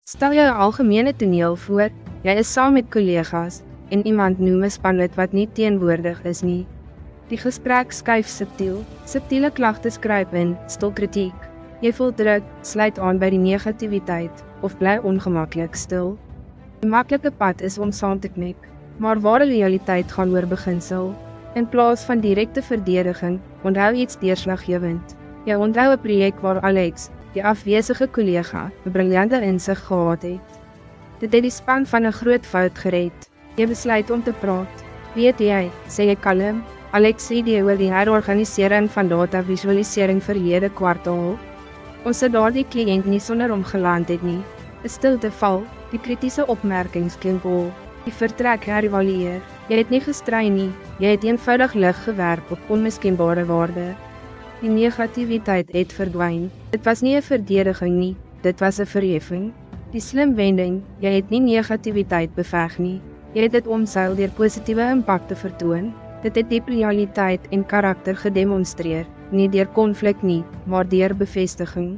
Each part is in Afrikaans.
Stel jou 'n algemene toneel voor, jy is saam met collega's, en iemand noem 'n spanlid wat nie teenwoordig is nie. Die gesprek skuif subtiel, subtiele klagtes kruip in, stil kritiek. Jy voel druk, sluit aan by die negativiteit, of bly ongemaklik stil. Die maklike pad is om saam te knik, maar ware realiteit gaan oor beginsel. In plaas van direkte verdediging, onthou iets deurslaggewend. Jy onthou 'n projek waar Alex, die afwesige collega, 'n briljante insig gehad het. Dit het die span van 'n groot fout gered. Jy besluit om te praat. Weet jy, sê jy kalm, Alex idee oor die herorganisering van data-visualisering verlede kwartaal. Ons het daardie kliënt nie sonder hom geland het nie. 'n Stilte val, die kritiese opmerkings klink hol. Die vertrek hervalueer. Jy het nie gestry nie, jy het eenvoudig lig gewerp op onmiskenbare waarde. Die negativiteit het verdwyn. Dit was nie 'n verdediging nie, dit was 'n verheffing. Die slim wending, jy het nie negativiteit beveg nie. Jy het dit omseil deur positiewe impak te vertoon. Dit het diep realiteit en karakter gedemonstreer, nie deur konflik nie, maar deur bevestiging.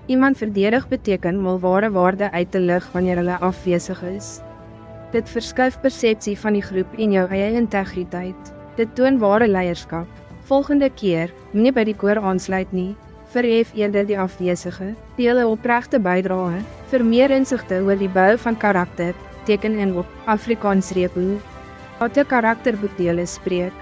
Iemand verdedig beteken om ware waarde uit te lig wanneer hulle afwesig is. Dit verskuif persepsie van die groep en jou eie integriteit. Dit toon ware leierskap. Volgende keer, moenie by die koor aansluit nie, verhef eerder die afwesige, deel 'n opregte bydrae, vir meer insigte oor die bou van karakter, teken in op Afrikaans Repo. Laat 'n karakterboekdele spreek.